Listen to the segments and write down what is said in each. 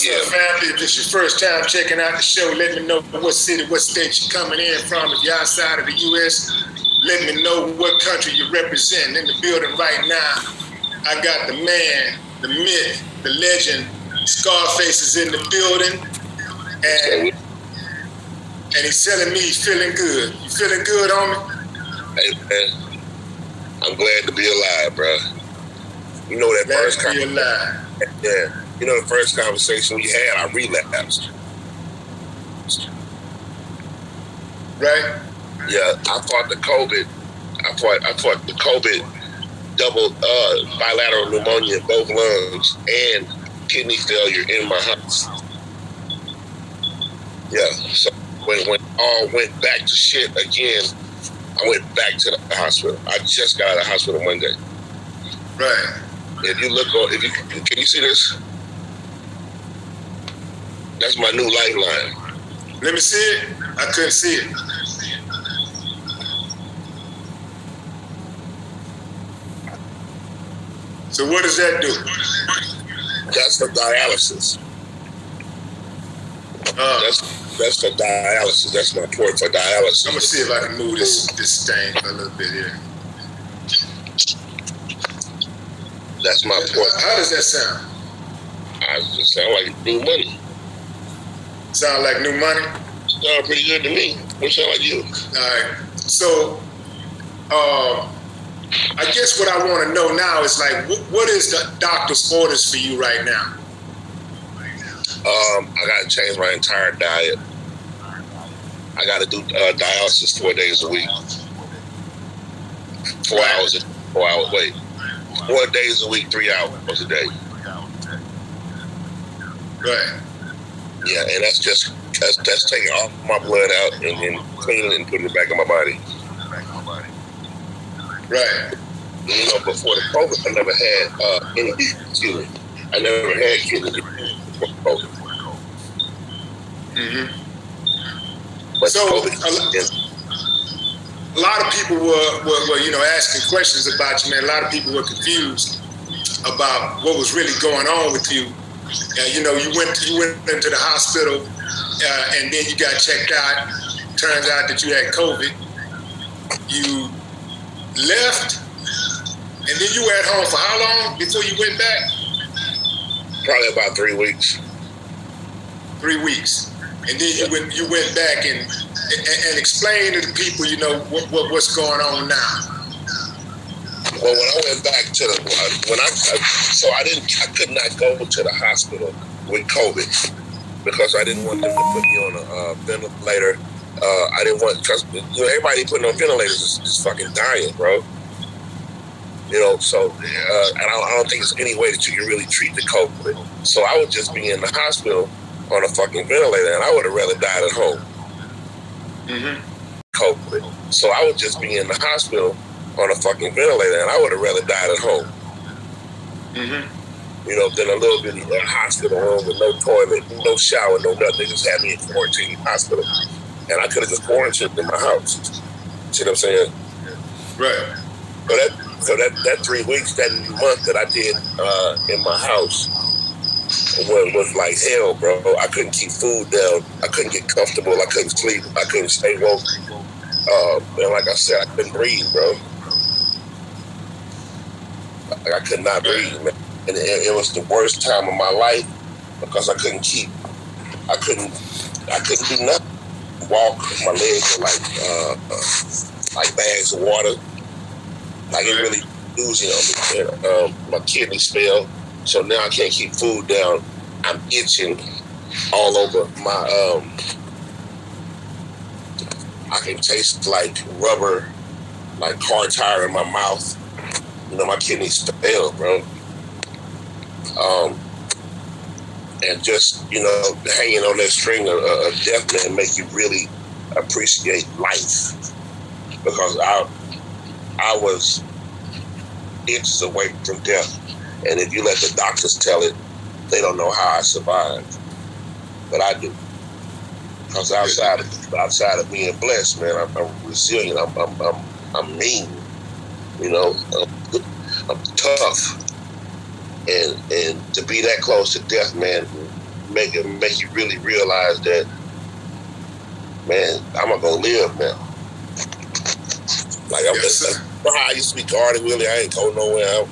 What's up, family? If this is your first time checking out the show, let me know what city, what state you're coming in from. If you're outside of the U.S., let me know what country you represent. In the building right now, I got the man, the myth, the legend, Scarface is in the building, and he's telling me he's feeling good. You feeling good, homie? Hey, man, I'm glad to be alive, bro. You know that Glad first to be alive. Yeah. You know the first conversation we had, I relapsed. Right? Yeah, I fought the COVID. I fought the COVID double bilateral pneumonia in both lungs and kidney failure in my house. Yeah. So when all went back to shit again, I went back to the hospital. I just got out of the hospital Monday. Right. If you look on, can you see this? That's my new lifeline. Let me see it. I couldn't see it. So what does that do? That's for dialysis. That's for dialysis. That's my port for dialysis. I'm gonna see if I can move this thing a little bit here. That's my port. How does that sound? I just sound like new money. Sound like new money? Sound pretty good to me. What sound like you? All right. So, I guess what I want to know now is like, what is the doctor's orders for you right now? I got to change my entire diet. I got to do dialysis 4 days a week. 4 hours. 4 hours. Wait. 4 days a week, 3 hours a day. Right. Yeah, and that's taking all my blood out and then cleaning it and putting it back in my body. Right. You know, before the COVID, I never had any kidney. I never had kidney disease before COVID. Mm-hmm. But So COVID, a lot of people were asking questions about you, man. A lot of people were confused about what was really going on with you. You went into the hospital, and then you got checked out. Turns out that you had COVID. You left, and then you were at home for how long before you went back? Probably about 3 weeks. 3 weeks, and then you went back and explained to the people, what's going on now. Well, when I went back to I could not go to the hospital with COVID because I didn't want them to put me on a ventilator. I didn't want, because everybody putting on ventilators is fucking dying, bro. So and I don't think there's any way that you can really treat the COVID. So I would just be in the hospital on a fucking ventilator, and I would have rather died at home. Mm-hmm. COVID. So I would just be in the hospital on a fucking ventilator, and I would have rather died at home. Mm-hmm. Than a little bit of a hospital room with no toilet, no shower, no nothing. They just had me in quarantine hospital, and I could have just quarantined in my house. See what I'm saying? Right. So that 3 weeks, that month that I did in my house was like hell, bro. I couldn't keep food down. I couldn't get comfortable. I couldn't sleep. I couldn't stay woke. And like I said, I couldn't breathe, bro. I could not breathe, man. And it was the worst time of my life because I couldn't do nothing. Walk, my legs were like bags of water. Like it really oozing on me. My kidneys failed, so now I can't keep food down. I'm itching all over my. I can taste like rubber, like car tire in my mouth. My kidneys failed, bro. And just hanging on that string of death, man, make you really appreciate life because I was inches away from death. And if you let the doctors tell it, they don't know how I survived. But I do. Because outside of being blessed, man, I'm resilient. I'm mean. I'm tough. And to be that close to death, man, make you really realize that, man, I'm gonna go live now. Like how I used to be guarded, really. I ain't go nowhere. I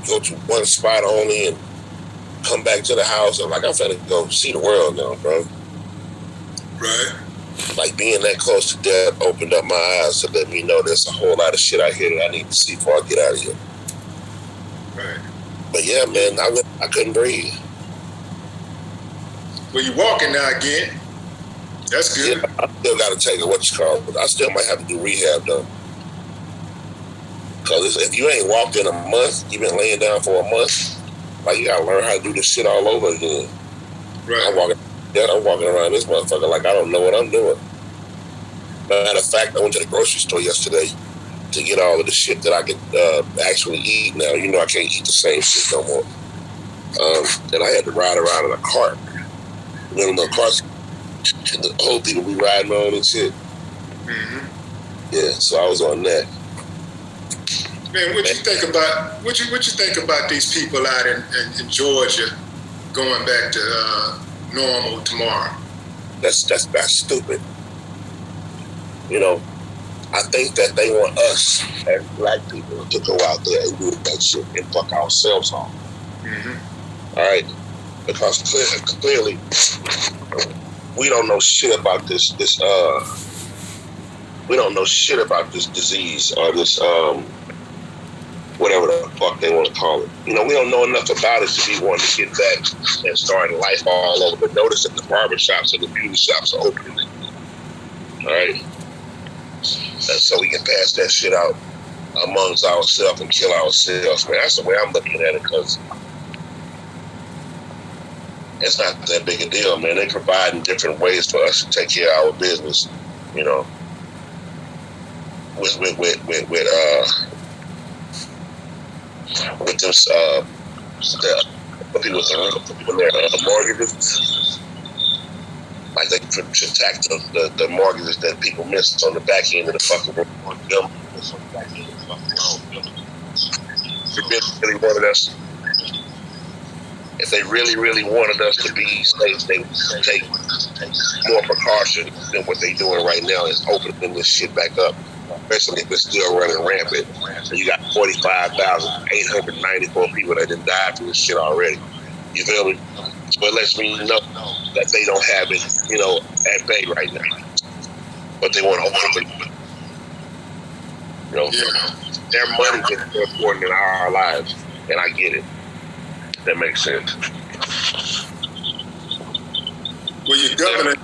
go to one spot only and come back to the house. I'm like, I'm finna go see the world now, bro. Right. Like being that close to death opened up my eyes to let me know there's a whole lot of shit out here that I need to see before I get out of here. Right. But yeah, man, I couldn't breathe. Well, you walking now again. That's good. Yeah, I still got to take but I still might have to do rehab though. Because if you ain't walked in a month, you've been laying down for a month, like you got to learn how to do this shit all over again. Right. I'm walking around this motherfucker like I don't know what I'm doing. Matter of fact, I went to the grocery store yesterday to get all of the shit that I could actually eat now. You know I can't eat the same shit no more. And I had to ride around in a cart. One of the carts the whole people be riding on and shit. Mm-hmm. Yeah, so I was on that. Man, what you think about these people out in Georgia going back to normal tomorrow? That's stupid. You know, I think that they want us as black people to go out there and do that shit and fuck ourselves off. Mm-hmm. All right, because clearly we don't know shit about this. We don't know shit about this disease or this whatever the fuck they want to call it. You know, we don't know enough about it to be wanting to get back and start life all over. But notice that the barbershops and the beauty shops are opening. All right, and so we can pass that shit out amongst ourselves and kill ourselves. Man, that's the way I'm looking at it, because it's not that big a deal, man. They providing different ways for us to take care of our business, you know. With them the people with their mortgages, like they should tax the mortgages that people miss on the back end of the fucking bill. If they really wanted us to be safe, they would take more precautions than what they doing right now is opening this shit back up. Especially if it's still running rampant. So you got 45,894 people that done died from this shit already. You feel me? So it lets me know that they don't have it, you know, at bay right now. But they want to open it. You know, their money is more important than our lives. And I get it. That makes sense. Well, your governor